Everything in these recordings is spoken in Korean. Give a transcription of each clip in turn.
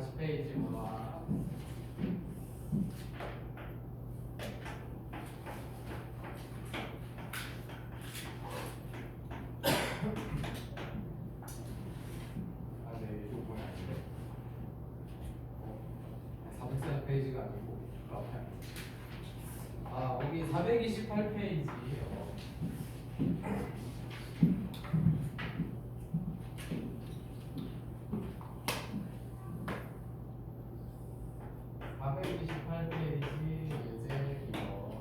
440페이지 봐. 아, 네, 이거 뭐야, 이거. 440페이지가 아니고, 아, 여기 428페이지예요. 428페이지 예제 이거.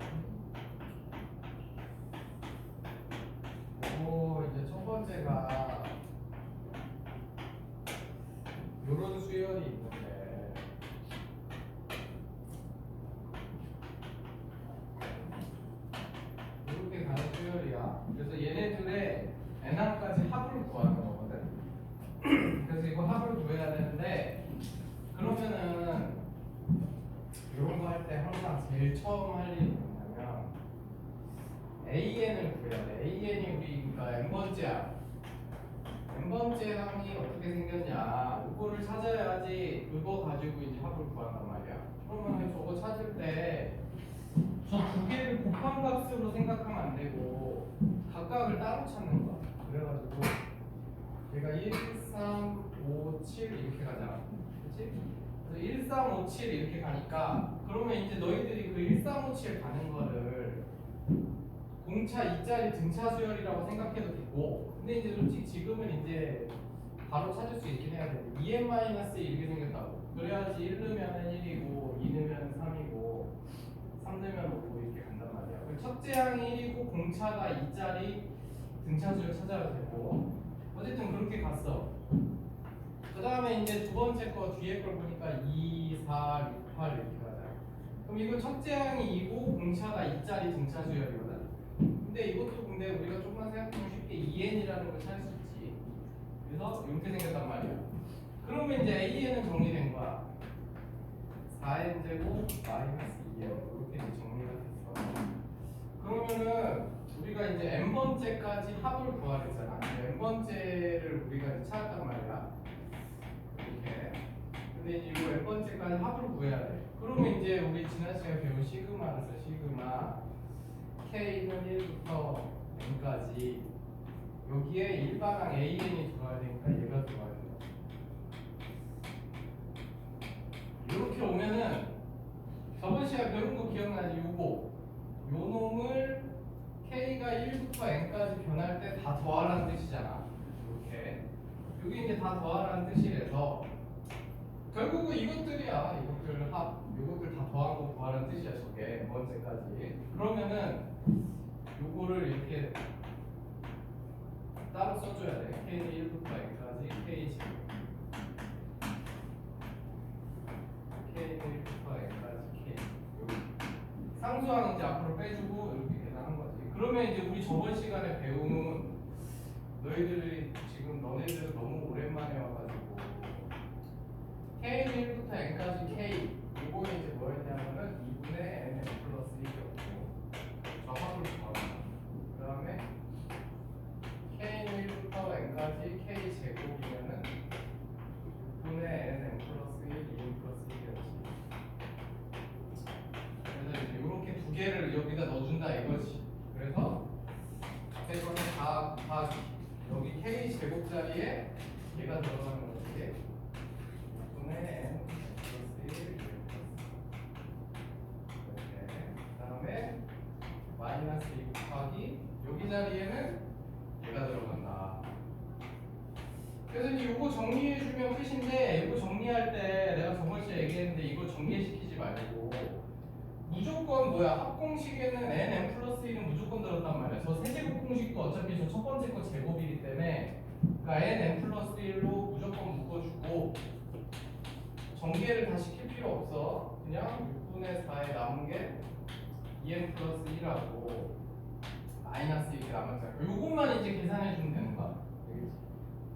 오, 이제 첫 번째가 요런 수열이 있는데 이렇게 가는 수열이야. 그래서 얘네들의 n항까지 합을 구하는 거거든. 그래서 이거 합을 구해야 되는데 그러면은 이런 거 할 때 항상 제일 처음 할 일이 뭐냐면 AN을 구해야 돼. AN이 우리가 n번째야. n번째 항이 어떻게 생겼냐 이거를 찾아야지 그거 가지고 이제 합을 구한단 말이야. 그러면 저거 찾을 때 저 두 개를 곱한 값으로 생각하면 안 되고 각각을 따로 찾는 거야. 그래가지고 얘가 1, 3, 5, 7 이렇게 가잖아. 그치? 그래서 1, 3, 5, 7 이렇게 가니까 그러면 이제 너희들이 그 1, 3, 5, 7 가는 거를 공차 2짜리 등차 수열이라고 생각해도 되고, 근데 이제 솔직히 지금은 이제 바로 찾을 수 있긴 해야 돼. 2n-1 이렇게 생겼다고. 그래야지 1 넣으면 1이고 2 넣으면 3이고 3 넣으면 5 이렇게 간단 말이야. 그럼 첫째 항이 1이고 공차가 2짜리 등차 수열 찾아도 되고, 어쨌든 그렇게 갔어. 그 다음에 이제 두 번째 거 뒤에 걸 보니까 2, 4, 6, 8 이렇게 가잖아. 그럼 이거 첫째 항이 2고 공차가 2짜리 등차 수열이거든. 근데 이것도 근데 우리가 조금만 생각하면 쉽게 2n이라는 걸 찾을 수 있지. 그래서 이렇게 생겼단 말이야. 그러면 이제 AN은 정리된 거야. 4n 제곱 마이너스 2n 이렇게 이제 정리가 됐어. 그러면은 우리가 이제 n번째까지 합을 구하랬잖아. n번째를 우리가 이제 찾았단 말이야. 이렇게. 근데 이제 이거 n번째까지 합을 구해야 돼. 그러면 이제 우리 지난 시간에 배운 시그마를 써. 시그마 K는 1부터 n까지 여기에 일반항 AN이 들어와야 되니까 얘가 들어와야 돼요. 이렇게 오면은 저번 시간에 배운 거 기억나지? 요거 요 놈을 K가 1부터 n까지 변할 때 다 더하라는 뜻이잖아. 이렇게 여기 이제 다 더하라는 뜻이라서 결국은 이것들이야. 이것들 합 이것들 다 더한 거 구하라는 뜻이야. 저게 두 번째까지. 그러면은 요거를 이렇게 따로 써줘야 돼. K는 1부터 n까지 K 제곱 K는 1부터 n까지 K 여기 상수항 이제 앞으로 빼주고 이렇게 계산한 거지. 그러면 이제 우리 저번 시간에 배운 너희들이 지금 너네들 너무 오랜만에 와가지고 K는 1부터 n까지 K 이거는 이제 뭐였냐면은 2분의 n 플러스 1이었고 저 합을 구하는 그 다음에 K는 1부터 n까지 K 제곱이면은 6분의 nm 플러스 1, 2n 플러스 1이었지. 그래서 이제 이렇게 두 개를 여기다 넣어준다 이거지. 그래서 앞에 거는 다 여기 K 제곱 자리에 얘가 들어가는 거지. 6분의 n 플러스 1, 2n 플러스 1 이렇게. 그 다음에 마이너스 2 곱하기 여기 자리에는 얘가 들어간다. 그래서 이제 이거 정리해주면 끝인데 이거 정리할 때 내가 저번 시간에 얘기했는데 이거 정리시키지 말고 무조건 뭐야 합공식에는 nm 플러스 1은 무조건 들었단 말이야. 저 세제곱 공식도 어차피 저 첫 번째 거 제곱이기 때문에 그러니까 nm 플러스 1로 무조건 묶어주고 전개를 다 시킬 필요 없어. 그냥 6분의 4에 남은 게 2n 플러스 1하고 마이너스 이렇게 남았잖아. 요것만 이제 계산해 주면 되는 거야.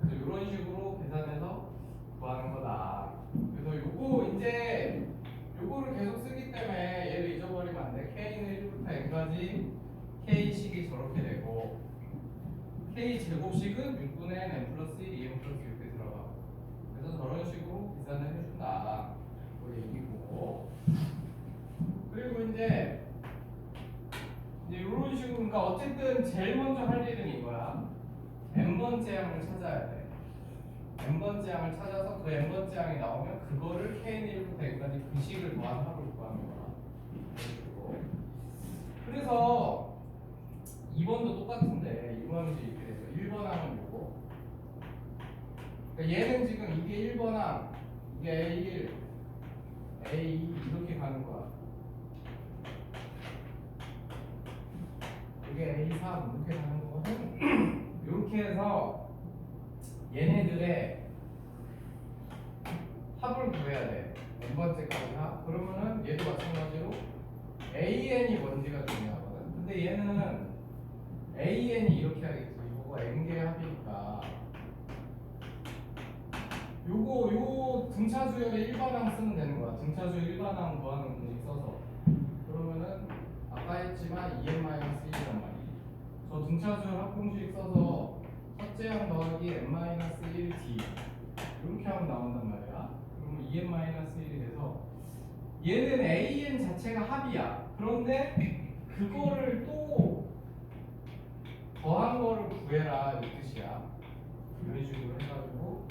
그래서 이런 식으로 계산해서 구하는 거다. 그래서 요거 이제 요거를 계속 쓰기 때문에 얘를 잊어버리면 안 돼. K는 1부터 n까지 K식이 저렇게 되고 K 제곱식은 6분의 n 플러스 1, 2n 플러스 6에 들어가고 그래서 저런 식으로 계산을 해준다. 얘기고. 그리고 이제 이런 식으로, 그러니까 어쨌든 제일 먼저 할 일은 이거야. n번째 항을 찾아야 돼. n번째 항을 찾아서 그 n번째 항이 나오면 그거를 kn1부터 n까지 그 식을 더한 합을 구하는 거야. 그래서 2번도 똑같은데 2번 항이 이렇게 돼서 1번 항은 요거. 그러니까 얘는 지금 이게 1번 항, 이게 A1, A2 이렇게 가는 거야. 이게 A3 이렇게 가는 거거든. 이렇게 해서 얘네들의 합을 구해야 돼. n번째까지 합. 그러면은 얘도 마찬가지로 AN이 뭔지가 중요하거든. 근데 얘는 AN이 이렇게 하겠지. 이거가 n개의 합이니까 요 등차수열의 일반항 쓰면 되는 거야. 등차수열 일반항 구하는 공식 써서. 그러면은 아까 했지만 2n-1이란 말이지. 저 등차수열 합공식 써서 첫째 항 더하기 n-1d 이렇게 하면 나온단 말이야. 그러면 2n-1이 돼서 얘는 an 자체가 합이야. 그런데 그거를 또 더한 거를 구해라 이 뜻이야. 이런 식으로 해가지고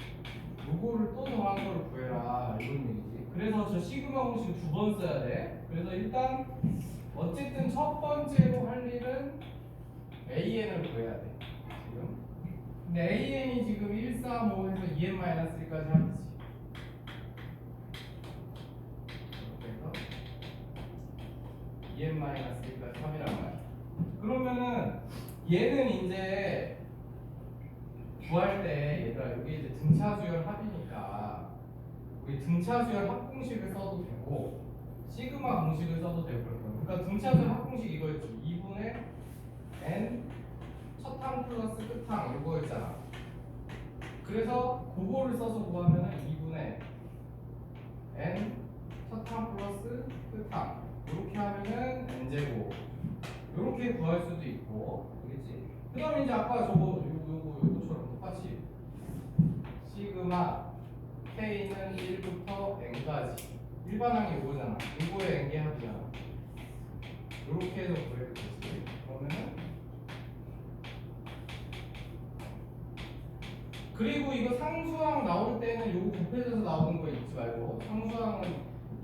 요거를 또 더한 거를 구해라 이런 얘기지. 그래서 저 시그마 공식 두 번 써야 돼. 그래서 일단 어쨌든 첫 번째로 할 일은 AN을 구해야 돼. 지금. 근데 AN이 지금 1, 4, 5 해서 2n-1까지 합이지. 그래서 2n-1까지 합이란 말이야. 그러면은 얘는 이제 구할 때 얘들아 이게 이제 등차수열 합이니까 우리 등차수열 합공식을 써도 되고 시그마 공식을 써도 되고 그렇거든. 그러니까 등차수열 합공식 이거였지. 2분의 n 첫항 플러스 끝항 이거였잖아. 그래서 그거를 써서 구하면은 2분의 n 첫항 플러스 끝항 이렇게 하면은 n제곱 이렇게 구할 수도 있고 알겠지? 그 다음에 이제 아까 요거처럼 똑같이 시그마 k는 1부터 n까지 일반항이 요거잖아. 요거의 n개 합이잖아. 요렇게 해서 구해도 되지. 그러면은 그리고 이거 상수항 나올 때는 요거 곱해져서 나오는 거 잊지 말고 상수항은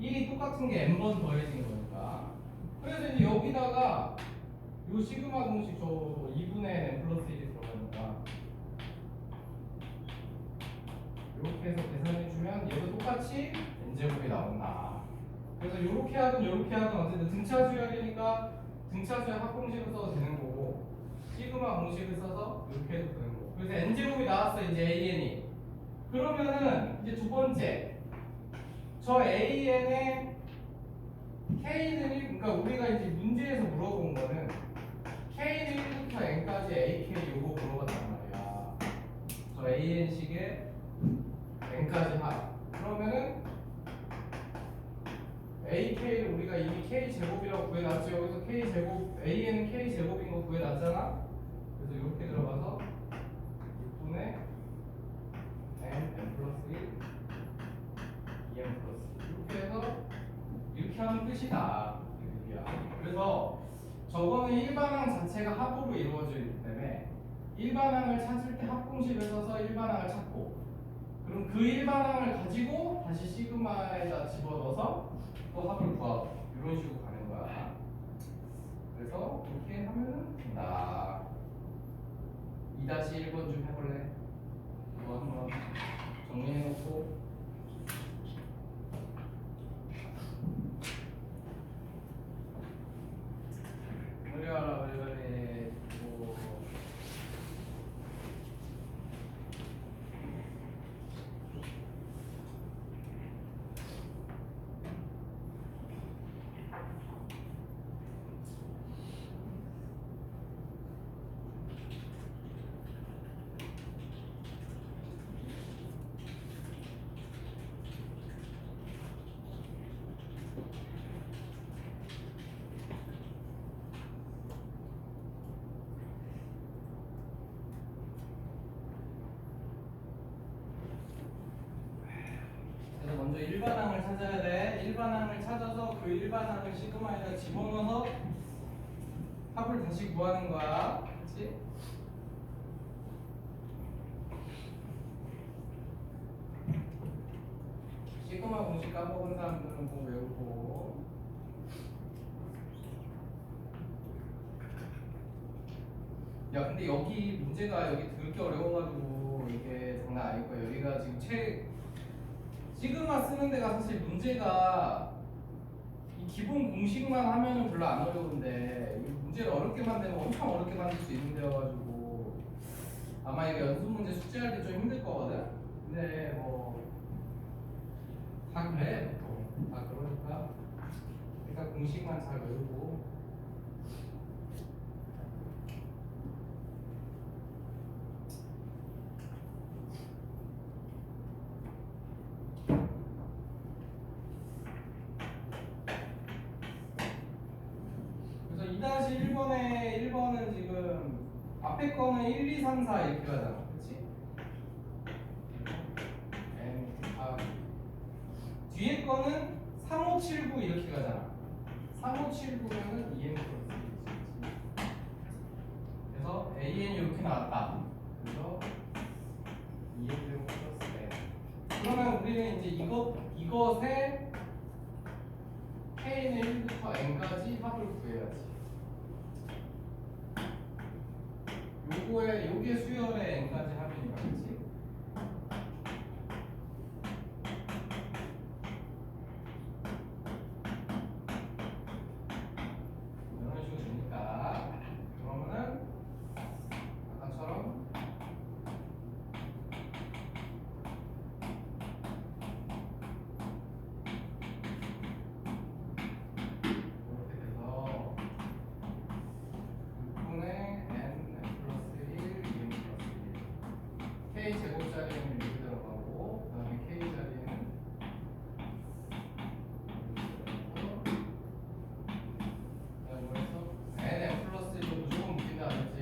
1이 똑같은 게 n번 더해진 거니까. 그래서 이제 여기다가 요 시그마 공식 저 2분의 n 플러스 1이 들어가니까 이렇게 해서 계산해주면 얘도 똑같이 n제곱이 나온다. 그래서 이렇게 하든 이렇게 하든 어쨌든 등차수열이니까 등차수열 합공식을 써도 되는 거고 시그마 공식을 써서 이렇게 해도 되는 거고. 그래서 n제곱이 나왔어 이제 an이. 그러면은 이제 두 번째 저 an의 k는 그러니까 우리가 이제 문제에서 물어본 거는 k는 1부터 n까지 ak 요거 물어봤단 말이야. 저 an식의 n까지 합. 그러면은 ak를 우리가 이미 k제곱이라고 구해놨지. 여기서 k제곱 an은 k제곱인 거 구해놨잖아. 그래서 이렇게 들어가서 6분의 n 플러스 1 2n 플러스 1 이렇게 해서 이렇게 하는 뜻이다. 그래서 저거는 일반항 자체가 합으로 이루어져 있기 때문에 일반항을 찾을 때 합공식을 써서 일반항을 찾고 그럼 그 일반항을 가지고 다시 시그마에다 집어넣어서 또 합을 구하고 이런 식으로 가는 거야. 그래서 이렇게 하면은 된다. 2-1번 좀 해볼래? 이거 한번 정리해놓고 빨리 와라 빨리 빨리. 그래서 먼저 일반항을 찾아야 돼. 일반항을 찾아서 그 일반항을 시그마에다 집어넣어서 합을 다시 구하는 거야. 그렇지? 시그마 공식 까먹은 사람들은 꼭 외우고. 야, 근데 여기 문제가 여기 들게 어려워가지고 이게 장난 아닐 거야. 여기가 지금 시그마 쓰는 데가 사실 문제가 이 기본 공식만 하면은 별로 안 어려운데 이 문제를 어렵게 만들면 엄청 어렵게 만들 수 있는 데여가지고 아마 이게 연습 문제 숙제할 때 좀 힘들 거거든. 근데 뭐 다 그래 보통 다 그러니까 일단 공식만 잘 외우고. 그래서 2-1번은 지금 앞에 거는 1, 2, 3, 4 이렇게 가잖아. 그치? 뒤에 거는 3, 5, 7, 9 이렇게 가잖아. 3, 5, 7, 9면은 2n 플러스 1이지. 그래서 an이 이렇게 나왔다. 그래서 2n 제곱 플러스 n. 그러면 우리는 이제 이것에 k는 1부터 n까지 합을 구해야지. 요게 수열의 n까지 합이니까, 그치? 이런 식으로 되니까 그러면은 아까처럼 이렇게 돼서 6분의 n 플러스 1, 2n 플러스 1 k 제곱자리는 이렇게 들어가고 그 다음에 k 자리에는 nm 플러스 1도 무조건 묶인다 그랬지.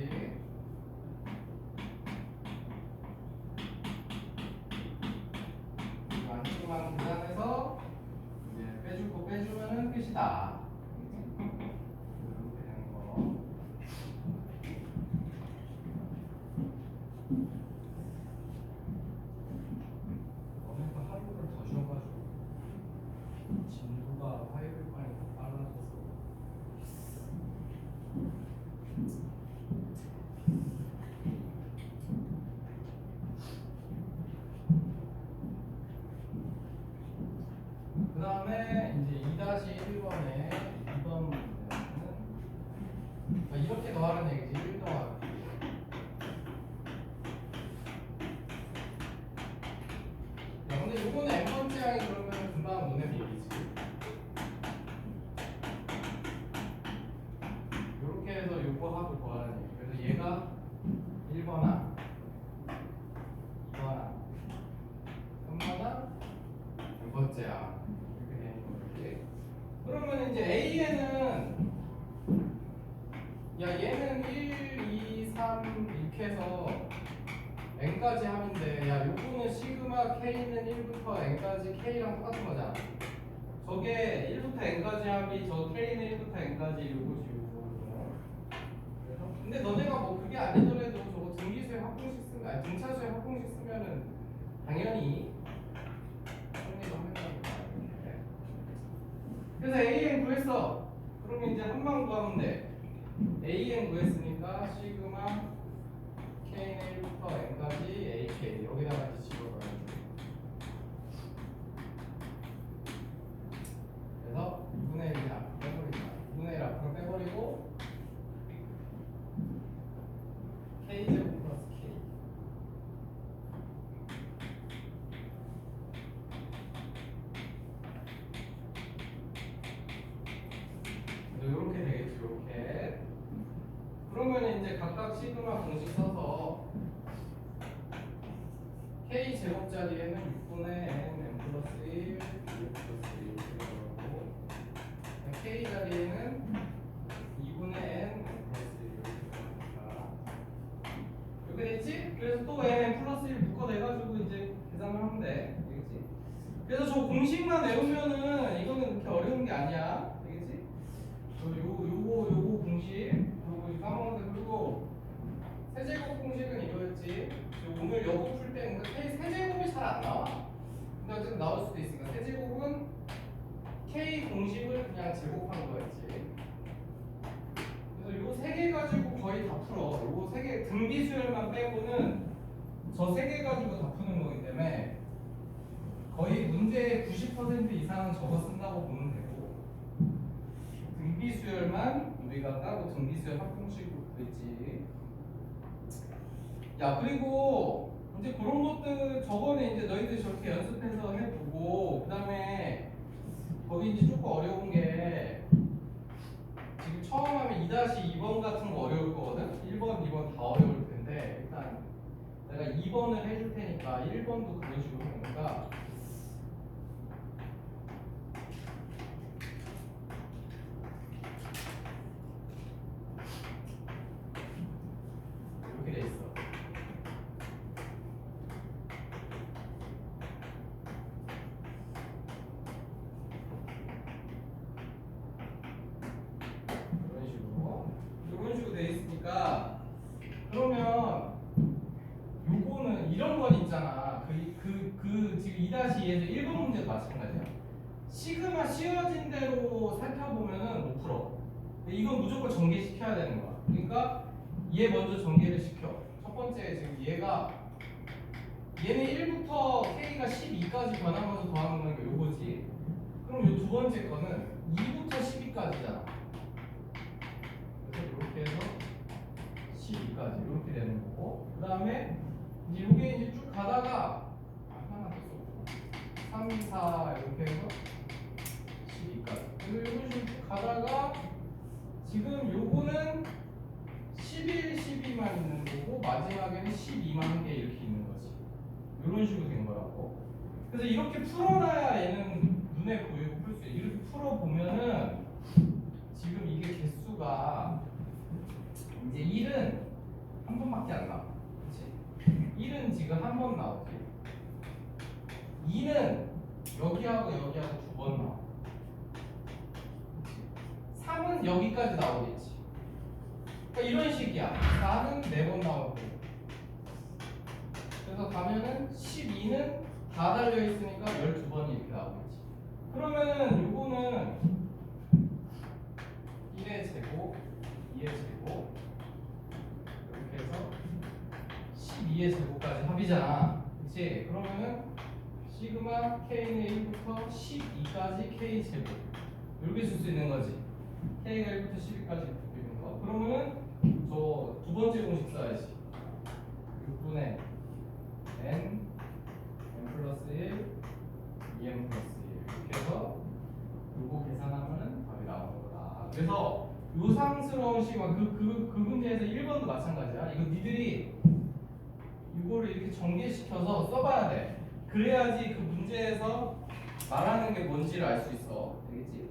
이 안쪽만 계산해서 이제 빼줄 거 빼주면은 끝이다. 이렇게 되는 거. 너네가 하루를 더 쉬어가지고 진도가 화요일반이 더 빨라져서. 그 다음에 이제 2-1번에 2번 문제는 이렇게 더하는 얘기지. 1 더하기. 야, 근데 요거는 n번째 항이 그러면 금방 오는 얘기지. 요렇게 해서 요거 하고 구하는 얘기. 그래서 얘가 1번항, 2번항, 3번항, 2번째야. 이렇게 되는 거지. 그러면 이제 A에는 야 얘는 1, 2, 3 이렇게 해서 n까지 합인데 야 요거는 시그마 k는 1부터 n까지 k랑 똑같은 거잖아. 저게 1부터 n까지 합이 저 k는 1부터 n까지 요거지 요거. 그래서 근데 너네가 뭐 그게 아니더라도 저거 등기수의 합공식 쓰면 아니 등차수의 합공식 쓰면은 당연히 정리도 한다는 거야. 그래서 AN 구했어. 그러면 이제 한방 구하면 돼. AN 구했으니까 시그마 K는 1부터 N까지 AK 여기다가 이제 집어넣어야 돼. 그래서 2분의 1을 앞으로 빼버리자. 2분의 1 앞으로 빼버리고 K제곱 플러스 K 이렇게 되겠죠. 이렇게. 그러면 이제 각각 시그마 공식 써서 K 제곱자리에는 6분의 n 플러스 1, 2 플러스 1 들어가고 K 자리에는 2분의 n 플러스 1 이렇게 들어가니까 이렇게 됐지? 그래서 또 n 플러스 1 묶어내가지고 이제 계산을 하면 돼. 되겠지? 그래서 저 저 공식만 외우면은 이거는 그렇게 어려운 게 아니야. 알겠지? 요거 공식. 요거 까먹었는데 그리고 세제곱 공식은 이거였지. 오늘 여고 풀 때 세제곱이 잘 안 나와. 근데 어쨌든 나올 수도 있으니까 세제곱은 K 공식을 그냥 제곱한 거였지. 그래서 요 세 개 가지고 거의 다 풀어. 요 세 개 등비수열만 빼고는 저 세 개 가지고 다 푸는 거기 때문에 거의 문제의 90% 이상은 저거 쓴다고 보면 되고 등비수열만 우리가 따로 등비수열 합공식으로 구했지. 야 그리고 이제 그런 것들 저번에 이제 너희들 저렇게 연습해서 해보고 그 다음에 거기 이제 조금 어려운 게 지금 처음 하면 2-2번 같은 거 어려울 거거든. 1번, 2번 다 어려울 텐데 일단 내가 2번을 해줄 테니까 1번도 그런 식으로 하니까 이렇게 돼 있어. 이런 식으로 돼 있으니까 그러면 요거는 이런 건 있잖아. 지금 2-2에서 1번 문제도 마찬가지야. 시그마 씌워진 대로 살펴보면은 못 풀어. 근데 이건 무조건 전개시켜야 되는 거야. 그러니까 얘 먼저 전개를 시켜. 첫 번째 지금 얘는 1부터 K가 12까지 변하면서 더하는 거니까 요거지. 그럼 요 두 번째 거는 2부터 12까지잖아. 그래서 이렇게 해서 12까지 이렇게 되는 거고, 그 다음에 이제 요게 이제 쭉 가다가 하나 더 써볼까? 3, 4 이렇게 해서 12까지. 그리고 이런 식으로 쭉 가다가 지금 요거는 11, 12만 있는 거고 마지막에는 12만 개 이렇게 있는 거지. 이런 식으로 된 거라고. 그래서 이렇게 풀어놔야 얘는 눈에 보이고 풀 수 있어. 이렇게 풀어보면은 지금 이게 개수가 이제 1은 한 번밖에 안 나와. 그치? 1은 지금 한 번 나오지. 2는 여기하고 여기하고 두 번 나와. 3은 여기까지 나오겠지. 그러니까 이런 식이야. 4는 4번 나오고. 그래서 가면은 12는 다 달려있으니까 12번이 이렇게 나오겠지. 그러면은 요거는 1의 제곱, 2의 제곱 이렇게 해서 12의 제곱까지 합이잖아. 그치? 그러면은 시그마 K는 1부터 12까지 K 제곱 이렇게 쓸 수 있는 거지. K가 1부터 12까지 있는 거. 그러면은 저 두 번째 공식 써야지. 6분의 n 플러스 1 2n 플러스 1 이렇게 해서 요거 계산하면은 답이 나오는 거다. 그래서 요상스러운 시그마 그 문제에서 1번도 마찬가지야. 이거 니들이 이거를 이렇게 전개시켜서 써봐야 돼. 그래야지 그 문제에서 말하는 게 뭔지를 알 수 있어. 되겠지?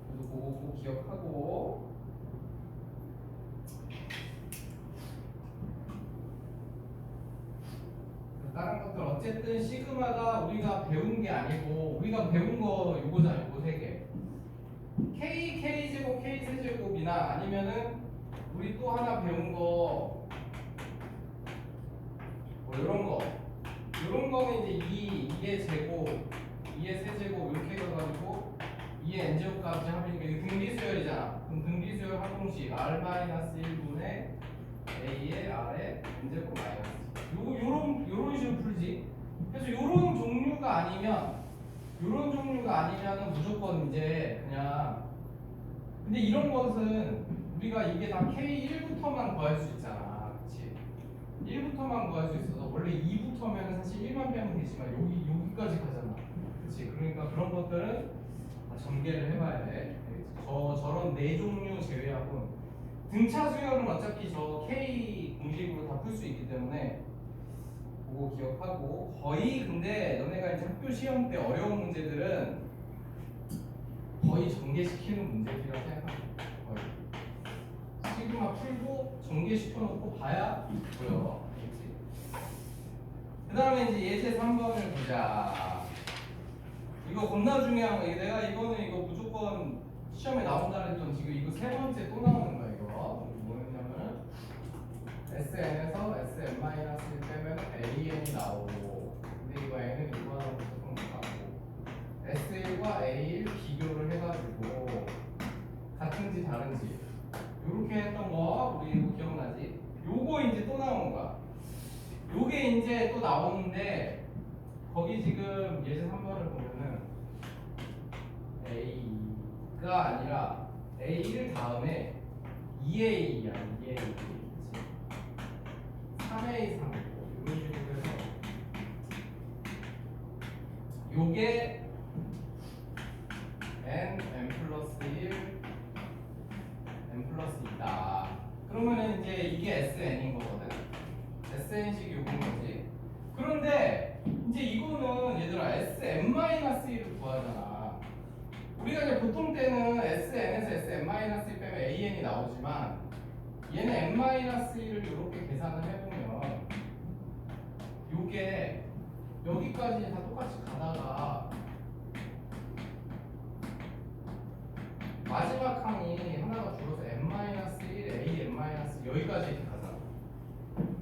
그래서 그거 꼭 기억하고. 다른 것들 어쨌든 시그마가 우리가 배운 게 아니고 우리가 배운 거 요거잖아. 요거 세 개. K 제곱 K 세제곱이나 아니면은 우리 또 하나 배운 거 뭐 이런 거는 이제 2의 제곱 2의 세제곱 이렇게 해가지고 2의 n제곱까지 합이니까 이게 등비수열이잖아. 그럼 등비수열 합공식 r-1분의 a의 r의 n제곱 마이너스 요런 식으로 풀지. 그래서 요런 종류가 아니면은 무조건 이제 그냥. 근데 이런 것은 우리가 이게 다 K1부터만 구할 수 있잖아. 그치? 1부터만 구할 수 있어서 원래 2부터면 사실 1만 빼면 되지만 여기까지 가잖아. 그치? 그러니까 그런 것들은 다 전개를 해봐야 돼. 저런 네 종류 제외하고 등차 수열은 어차피 저 K 공식으로 다 풀 수 있기 때문에 그거 기억하고. 거의 근데 너네가 이제 학교 시험 때 어려운 문제들은 거의 전개시키는 문제들이라고 생각하면 돼. 거의 시그마 풀고 전개시켜놓고 봐야 보여. 그 다음에 이제 예제 3번을 보자. 이거 겁나 중요한 거. 내가 이거는 이거 무조건 시험에 나온다 그랬던 지금 이거 세 번째 또 나오는 거야 이거. 뭐였냐면은 SN에서 SN-1 빼면 AN이 나오고, 근데 이거 N은 이거하고 무조건 못하고, S1과 A1 비교를 해가지고 같은지 다른지 요렇게 했던 거 우리 이거 기억나지? 요거 이제 또 나온 거야. 요게 이제 또 나오는데 거기 지금 예제 3번을 보면은 A가 아니라 A1 다음에 2A야 2A 그치? 3A 3 이런 식으로 해서 요게 n 플러스 1 n 플러스 2다. 그러면은 이제 이게 SN인 거거든. SN식 요건 거지. 그런데 이제 이거는 얘들아 SN-1을 구하잖아. 우리가 이제 보통 때는 SN에서 SN-1 빼면 AN이 나오지만 얘는 N-1을 이렇게 계산을 해보면 요게 여기까지 다 똑같이 가다가 마지막 항이 하나가 줄어서 n-1, a n- 여기까지 이렇게 가잖아.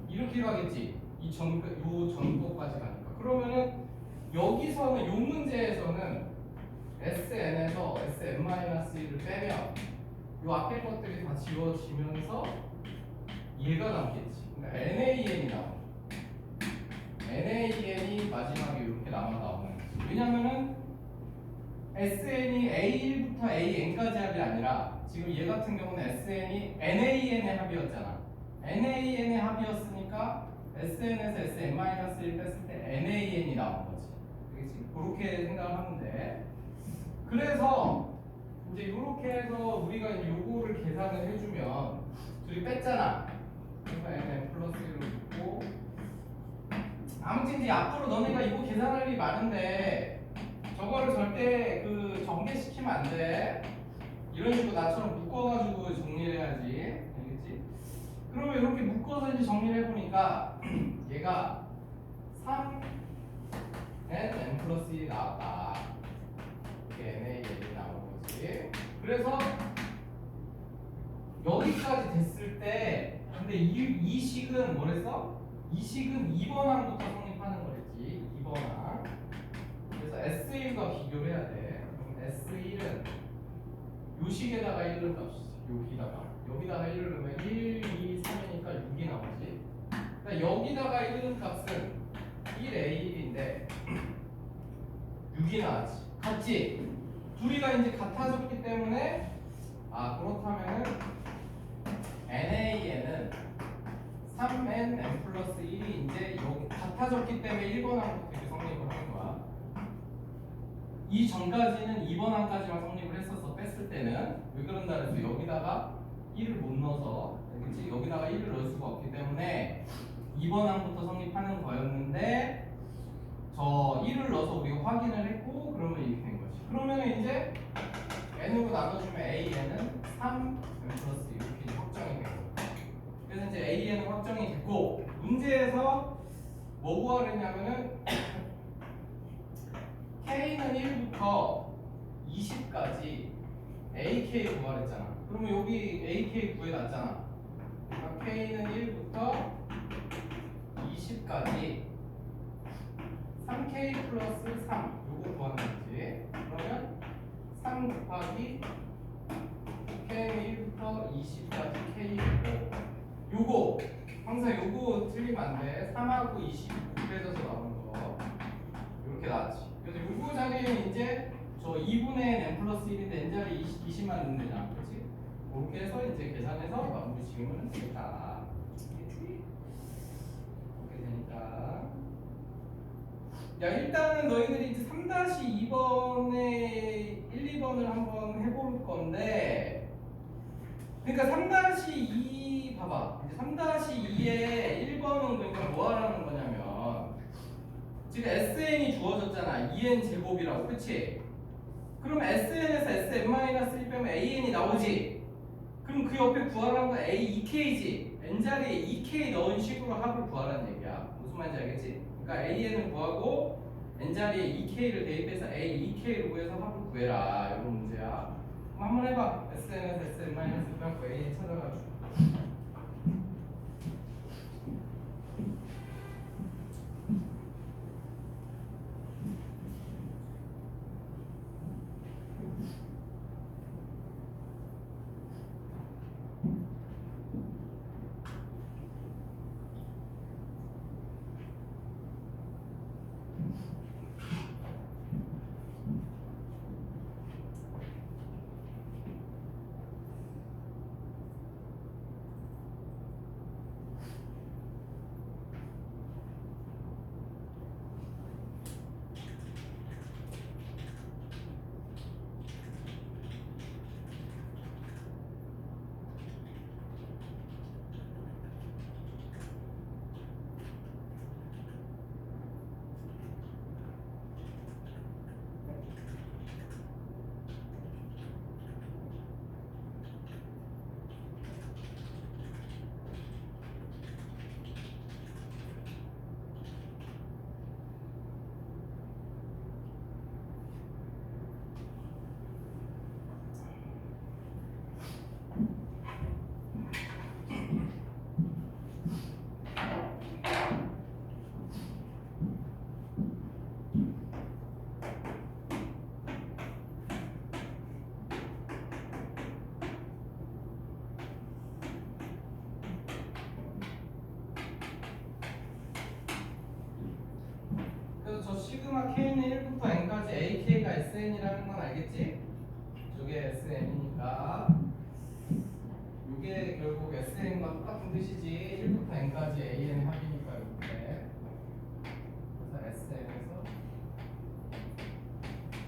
이렇게 가겠지. 이 전도까지 가니까. 그러면은 여기서는 요 문제에서는 SN에서 SN-1을 빼면 요 앞에 것들이 다 지워지면서 얘가 남겠지. 그러니까 NaN이 나와. NaN이 마지막에 이렇게 나오는 거지. 왜냐면은 SN이 A1부터 AN까지 합이 아니라 지금 얘 같은 경우는 SN이 NaN의 합이었잖아. NaN의 합이었으니까 SN에서 SN-1 뺐을 때 NaN이 나온 거지. 그렇지? 그렇게 생각을 하면 돼. 그래서 이제 이렇게 해서 우리가 이제 요거를 계산을 해주면 둘이 뺐잖아. 그래서 n 플러스 1로 줬고, 아무튼 이제 앞으로 너네가 이거 계산할 일이 많은데 저거를 절대 그 정리시키면 안 돼. 이런 식으로 나처럼 묶어가지고 정리를 해야지. 알겠지? 그러면 이렇게 묶어서 이제 정리를 해보니까 얘가 3 n 플러스 1이 나왔다. 이게 NaN이 나온 거지. 그래서 여기까지 됐을 때, 근데 이 식은 뭐랬어? 이 식은 2번 항부터 성립하는 거랬지. 2번 항. 그래서 S1과 비교를 해야 돼. 그럼 S1은 요 식에다가 1을 값이지. 여기다가 1을 넣으면 1, 2, 3이니까 6이 나오지. 그러니까 여기다가 1을 값은 1A1인데 6이 나왔지. 같지? 둘이가 이제 같아졌기 때문에 그렇다면은 NaN은 3n n 플러스 1이 이제 여기 같아졌기 때문에 1번 항부터 이렇게 성립을 하는 거야. 이 전까지는 2번 항까지만 성립을 했었어. 뺐을 때는 왜 그런다 그래서 여기다가 1을 못 넣어서, 그치? 여기다가 1을 넣을 수가 없기 때문에 2번 항부터 성립하는 거였는데 저 1을 넣어서 우리가 확인을 했고 그러면 이렇게 된 거지. 그러면 이제 n으로 나눠주면 AN은 3 n 플러스 이렇게 확정이 된 거야. 그래서 이제 AN은 확정이 됐고, 문제에서 뭐 구하랬냐면은 K는 1부터 20까지 AK 구하랬잖아. 그러면 여기 AK 구해놨잖아. 그러니까 K는 1부터 20까지 3K 플러스 3 요거 구하는 거지. 그러면 3 곱하기 K는 1부터 20까지 K고, 요거 항상 요거 틀리면 안 돼. 3하고 20 곱해져서 나오는 거 이렇게 나왔지. 그래서 요거 자리에는 이제 저 2분의 n 플러스 1인데 n 자리 20만 넣으면 되잖아. 그렇지? 그렇게 해서 이제 계산해서 마무리 지으면 되겠다. 알겠지? 그렇게 되니까 야, 일단은 너희들이 이제 3-2번에 1, 2번을 한번 해볼 건데, 그러니까 3-2 봐봐. 이제 3-2의 1번은 그러니까 뭐 하라는 거냐면, 지금 SN이 주어졌잖아. 2n 제곱이라고, 그치? 그럼 SN에서 SN-1 빼면 AN이 나오지? 그럼 그 옆에 구하라는 건 A2K지? N자리에 2K 넣은 식으로 합을 구하라는 얘기야. 무슨 말인지 알겠지? 그러니까 AN을 구하고 n자리에 2k를 대입해서 a 2k를 구해서 합을 구해라. 이런 문제야. 그럼 한번 해봐. SN에서 SN-1 빼고 a 찾아가지고. 그래서 저 시그마 k는 1부터 n까지 ak가 sn이라는 건 알겠지? 이게 sn이니까 이게 결국 sn과 똑같은 뜻이지. 1부터 n까지 an 합이니까 이렇게. 그래서 sn에서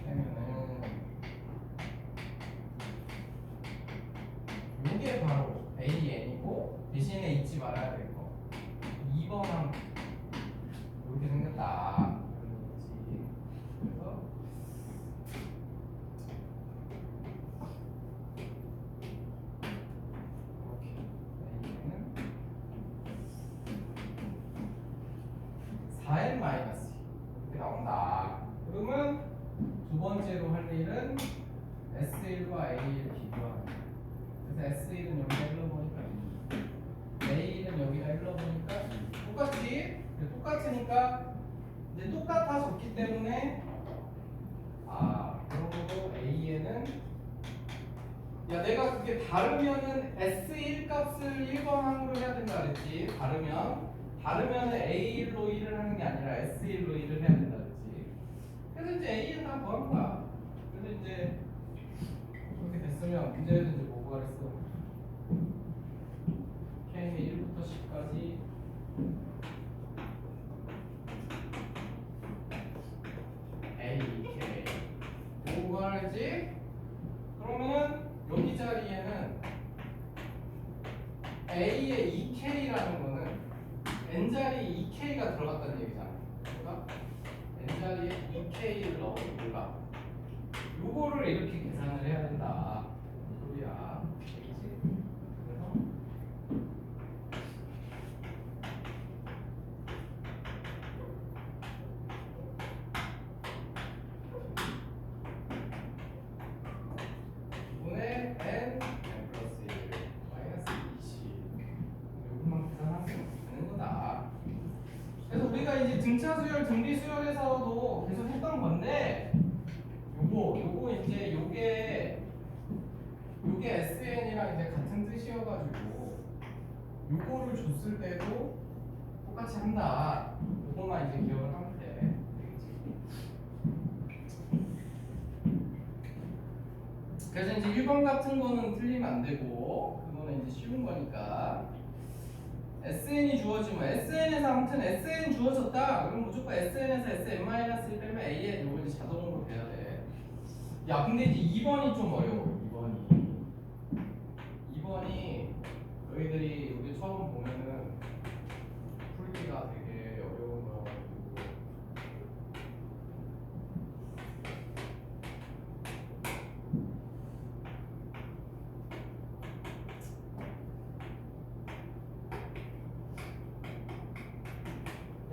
빼면은 이게 바로 an이고 대신에 잊지 말아야 될 거. 2번 함 이렇게 생겼다. 그래서 A는 4n 마이너스 이렇게 나온다. 그러면 두 번째로 할 일은 S1과 A를 비교하는 거야. 그래서 S1은 여기다 1로 보니까 2, A는 여기다 1로 보니까 2. 똑같지? 똑같으니까 이제 똑같아 졌기 때문에 그러고 A에는 야 내가 그게 다르면은 S1 값을 1번 항으로 해야 된다 그랬지. 다르면은 A1로 1을 하는 게 아니라 S1로 1을 해야 된다 그랬지. 그래서 이제 A는 다 구한 거야. 그래서 이제 그렇게 됐으면 문제는 이제 뭐가 그랬어? K는 1부터 10까지 A, K 뭐가 하지? 그러면은 여기 자리에는 A의 2K라는 거는 N자리에 2K가 들어갔다는 얘기잖아. 그러니까 N자리에 2K를 넣어도 몰라. 요거를 이렇게 계산을 해야 된다. 소리야. 알겠지? 그래서 분의 n 플러스 1 마이너스 20 요것만 계산하면 되는 거다. 그래서 우리가 이제 등차 수열, 등비 수열에서도 계속 했던 건데 요거 이제 요게 SN이랑 이제 같은 뜻이어가지고 요거를 줬을 때도 똑같이 한다. 요것만 이제 기억을 하면 돼. 그래서 이제 1번 같은 거는 틀리면 안 되고 그거는 이제 쉬운 거니까 SN이 주어지면 SN에서 아무튼 SN 주어졌다. 그럼 무조건 SN에서 SN-1 빼면 AN 요거 이제 자동으로 돼야 돼. 야 근데 이제 2번이 좀 어려워. 2번이 너희들이 여기 처음 보면은 풀기가 되게 어려운 거여가지고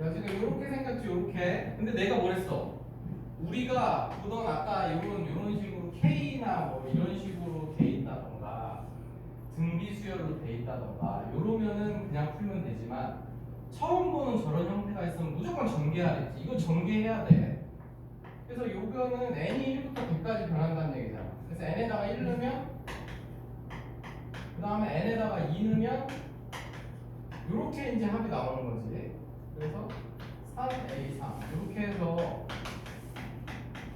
야 지금 이렇게 생겼지 이렇게. 근데 내가 뭐랬어? 우리가 보던 아까 이런 식으로 K나 뭐 이런 식으로 돼 있다던가 등비 수열로 돼 있다던가 이러면은 그냥 풀면 되지만 처음 보는 저런 형태가 있으면 무조건 전개하랬지. 이거 전개해야 돼. 그래서 요거는 n이 1부터 100까지 변한다는 얘기잖아. 그래서 n에다가 1 넣으면 그 다음에 n에다가 2 넣으면 요렇게 이제 합이 나오는 거지. 그래서 3a3 이렇게 해서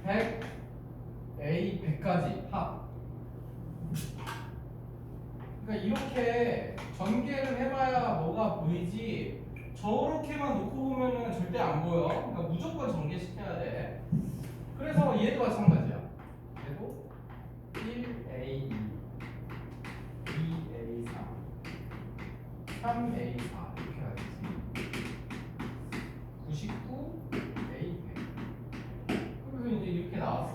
100 a 100까지 합. 그러니까 이렇게 전개를 해봐야 뭐가 보이지. 저렇게만 놓고 보면은 절대 안 보여. 그러니까 무조건 전개시켜야 돼. 그래서 얘도 마찬가지야. 얘도 1a2 2a3 3a4 이렇게 하겠지. 99a100. 그래서 이제 이렇게 나왔어.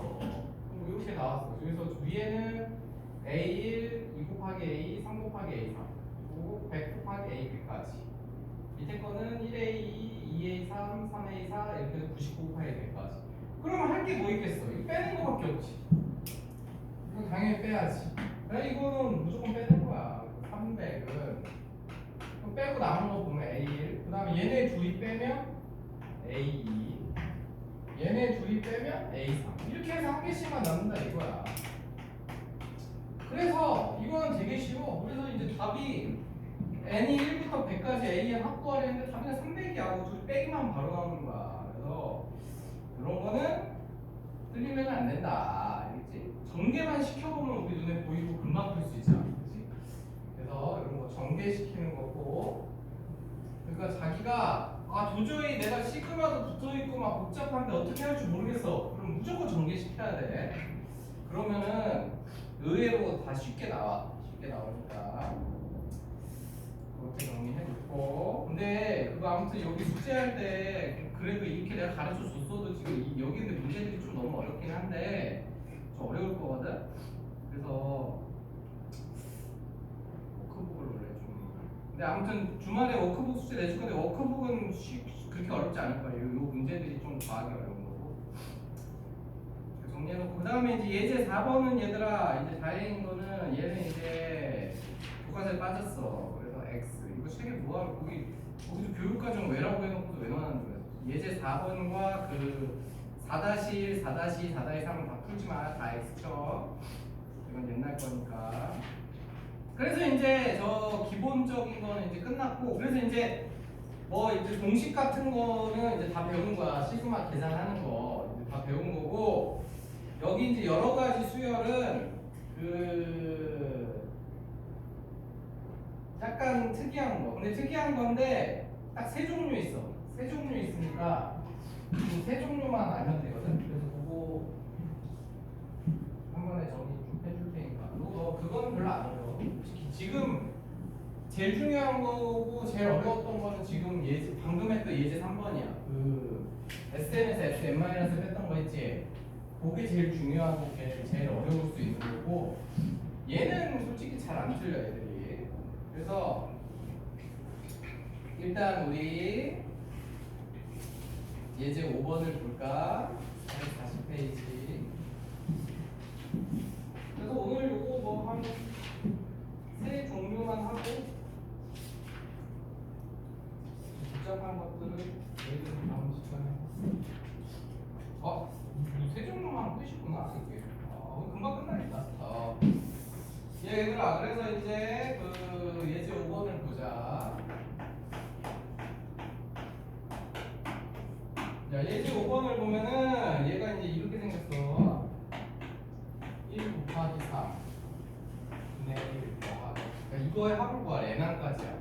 이렇게 나왔어. 그래서 위에는 a1 2 곱하기 a 3 곱하기 a3 그리고 100 곱하기 a 100까지. 밑에 거는 1a2 2a3 3a4 이렇게 해서 99 곱하기 100까지. 그러면 할 게 뭐 있겠어? 이거 빼는 거밖에 없지. 이거 당연히 빼야지. 이거는 무조건 빼는 거야. 300은 빼고 남은 거 보면 A1, 그 다음에 얘네 둘이 빼면 A2, 얘네 둘이 빼면 A3. 이렇게 해서 한 개씩만 남는다 이거야. 그래서 이거는 되게 쉬워. 그래서 이제 답이 n이 1부터 100까지 a의 합구하려는데 답이 300이야. 둘 빼기만 바로 나오는 거야. 그래서 이런 거는 틀리면 안 된다. 알겠지? 전개만 시켜보면 우리 눈에 보이고 금방 풀 수 있잖아. 그치? 그래서 이런 거 전개시키는 거고. 그러니까 자기가 도저히 내가 시그마도 붙어있고 막 복잡한데 어떻게 할 줄 모르겠어. 그럼 무조건 전개시켜야 돼. 그러면은 의외로 다 쉽게 나와. 쉽게 나오니까 그렇게 정리해놓고. 근데 그거 아무튼 여기 숙제할 때 그래도 이렇게 내가 가르쳐 줬어도 지금 여기 있는 문제들이 좀 너무 어렵긴 한데 좀 어려울 거거든. 그래서 워크북을 원래 좀. 근데 아무튼 주말에 워크북 숙제 내줄 건데 워크북은 그렇게 어렵지 않을 거예요. 요 문제들이 좀 과하게 어려운 거고. 정리해놓고 그 다음에 이제 예제 4번은 얘들아 이제 다행인 거는 얘는 이제 교과서에 빠졌어. 그래서 X 이거 책에 뭐하러 거기도 교육과정 왜라고 해놓고도 왜 넣어놨는 거야. 예제 4번과 그 4-1, 4-2, 4-3은 다 풀지 마. 다 X쳐. 이건 옛날 거니까. 그래서 이제 저 기본적인 거는 이제 끝났고, 그래서 이제 뭐 이제 공식 같은 거는 이제 다 배운 거야. 시그마 계산하는 거 이제 다 배운 거고, 여기 이제 여러 가지 수열은 그 약간 특이한 거. 근데 특이한 건데 딱 세 종류 있어. 세 종류 있으니까 이 세 종류만 알면 되거든. 그래서 그거 한 번에 정리 좀 해줄 테니까. 그거는 별로 안 어려워. 지금 제일 중요한 거고 제일 어려웠던 거는 지금 방금 했던 예제 3번이야. 그 SN에서 SN- 뺐던 거 있지. 그게 제일 중요하고 제일 어려울 수 있는 거고, 얘는 솔직히 잘 안 틀려 애들이. 그래서 일단 우리 예제 5번을 볼까? 40페이지. 그래서 오늘 요거 뭐 한 세 종류만 하고 복잡한 것들은 얘들 다음 시간에. 세 종류만 끝이구나 이게. 금방 끝나겠다. 얘들아, 그래서 이제 그 예제 5번을 보자. 자, 예제 5번을 보면은 얘가 이제 이렇게 생겼어. 1 곱하기 3 분의 1 더하기. 그러니까 이거의 합을 구하래. n항까지야.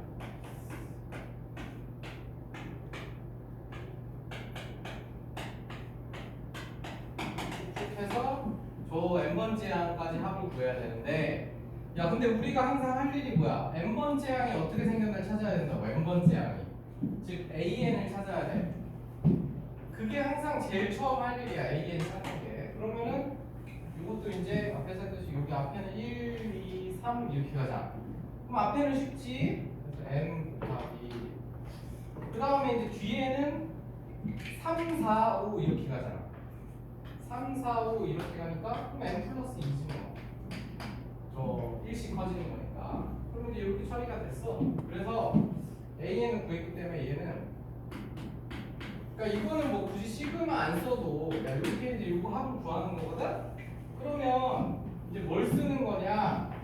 해서 저 n번째 항까지 합을 구해야 되는데, 야 근데 우리가 항상 할 일이 뭐야? n번째 항이 어떻게 생겼나 찾아야 된다고. n번째 항이 즉 an을 찾아야 돼. 그게 항상 제일 처음 할 일이야. an 찾는 게. 그러면은 이것도 이제 앞에서 했듯이 여기 앞에는 1, 2, 3 이렇게 가자. 그럼 앞에는 쉽지. 그래서 n 곱하기 그 다음에 이제 뒤에는 3, 4, 5 이렇게 가잖아. 3, 4, 5 이렇게 가니까 그럼 n 플러스 2지 뭐. 저 1씩 커지는 거니까. 그럼 이제 이렇게 처리가 됐어. 그래서 AN은 구했기 때문에 얘는, 그러니까 이거는 뭐 굳이 시그마 안 써도 야 이렇게 이제 이거 합을 구하는 거거든. 그러면 이제 뭘 쓰는 거냐?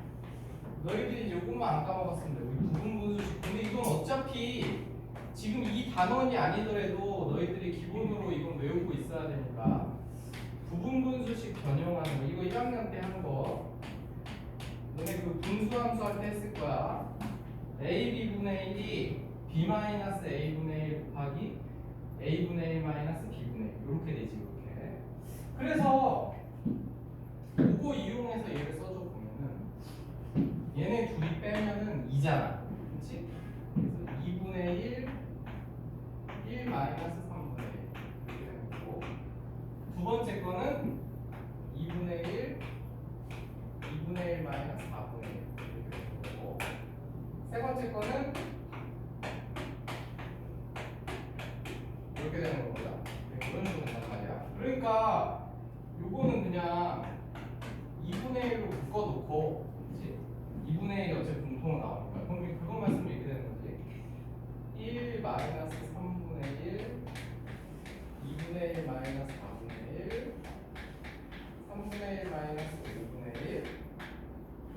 너희들이 이제 이것만 안 까먹었으면 돼. 우리 부분분수식. 근데 이건 어차피 지금 이 단원이 아니더라도 너희들이 기본으로 이건 외우고 있어야 되니까 부분분수식 변형하는 거. 이거 1학년 때 한 거. 너네 그 분수함수 할 때 했을 거야. AB분의 1이 B-A분의 1 곱하기 A분의 1 마이너스 B분의 1 이렇게 되지. 이렇게. 그래서 이거 이용해서 얘를 써줘 보면은 얘네 둘이 빼면은 2잖아. 그렇지? 그래서 2분의 1 마이너스 3분의 1 이렇게 되는 거고, 두 번째 거는 2분의 1 2분의 1 마이너스 4분의 1 이렇게 되는 거고, 세 번째 거는 이렇게 되는 거보다 이런 식으로 된단 말이야. 그러니까 요거는 그냥 2분의 1로 묶어놓고, 그치? 2분의 1이 어차피 공통으로 나오니까 그럼 그것만 쓰면 이렇게 되는 거지. 1 마이너스 3분의 1 2분의 1 마이너스 4분의 1 3분의 1 마이너스 5분의 1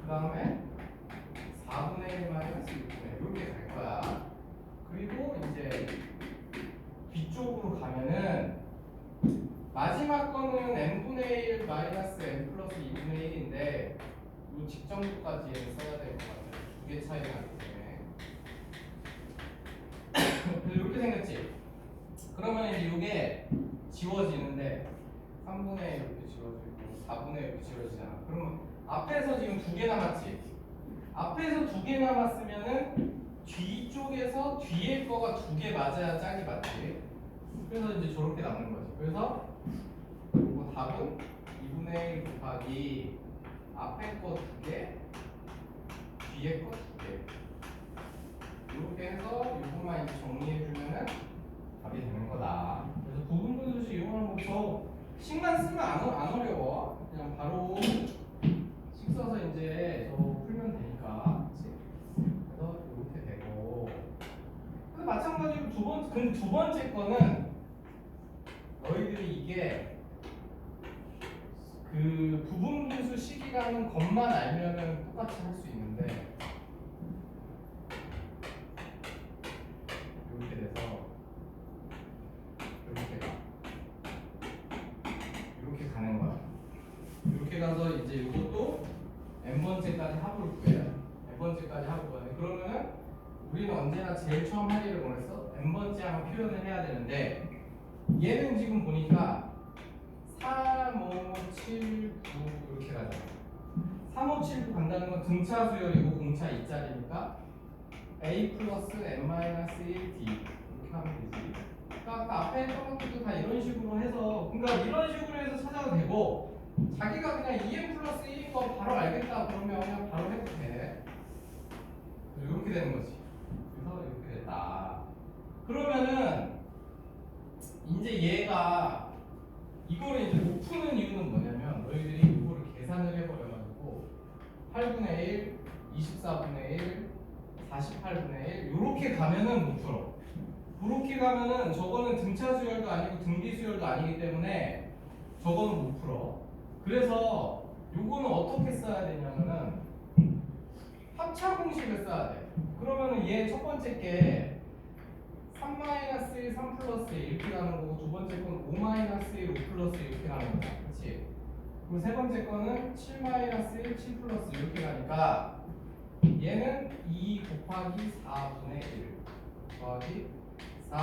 그 다음에 4분의 1 마이너스 6분의 1 이렇게 갈 거야. 그리고 이제 뒤쪽으로 가면은 마지막 거는 n분의 1 마이너스 n 플러스 2분의 1인데 이 직정도까지 써야 될 것 같아요. 두 개 차이가 나기 때문에. 그래서 이렇게 생겼지. 그러면 이제 이게 지워지는데 3분의 1 이렇게 지워지고 4분의 1 이렇게 지워지잖아. 그러면 앞에서 지금 두 개 남았지. 앞에서 두 개 남았으면은 뒤쪽에서 뒤에 거가 두 개 맞아야 짝이 맞지. 그래서 이제 저렇게 남는 거지. 그래서 이거 답은 2분의 1 곱하기 앞에 거 두 개, 뒤에 거 두 개. 이렇게 해서 이것만 이제 정리해주면은 답이 되는 거다. 그래서 부분분수식 이용하는 거 식만 쓰면 안 어려워. 그냥 바로 식 써서 이제 저 풀면 되니까. 그치? 그래서 이렇게 되고. 그래서 마찬가지로 두 번째 거는 너희들이 이게 그 부분분수식이라는 것만 알면은 똑같이 할 수 있는데 이렇게 돼서 이렇게 가는 거야. 이렇게 가서 이제 이것도 n번째까지 합을 구해야 돼. n번째까지 합을 구해야 돼. 그러면은 우리는 언제나 제일 처음 할 일을 뭐랬어? n번째 한번 표현을 해야 되는데 얘는 지금 보니까 3, 5, 7, 9 이렇게 가잖아. 3, 5, 7, 9 간다는 건 등차 수열이고 공차 2짜리니까 a 플러스 n-1 d 이렇게 하면 되지. 그러니까 아까 앞에 했던 것들도 다 이런 식으로 해서, 그러니까 이런 식으로 해서 찾아도 되고, 자기가 그냥 2n 플러스 1인 거 바로 알겠다 그러면 그냥 바로 해도 돼. 이렇게 되는 거지. 그래서 이렇게 됐다. 그러면은 이제 얘가 이거를 이제 못 푸는 이유는 뭐냐면 너희들이 이거를 계산을 해버려가지고 8분의 1, 24분의 1, 48분의 1 이렇게 가면은 못 풀어. 그렇게 가면은 저거는 등차 수열도 아니고 등비 수열도 아니기 때문에 저거는 못 풀어. 그래서 요거는 어떻게 써야 되냐면은 합차 공식을 써야 돼. 그러면은 얘 첫 번째 게 3-1, 3 플러스 1 이렇게 가는 거고, 두 번째 건 5-1, 5 플러스 1 이렇게 가는 거야. 그치? 그리고 세 번째 거는 7-1, 7 플러스 이렇게 가니까 얘는 2 곱하기 4분의 1 더하기 4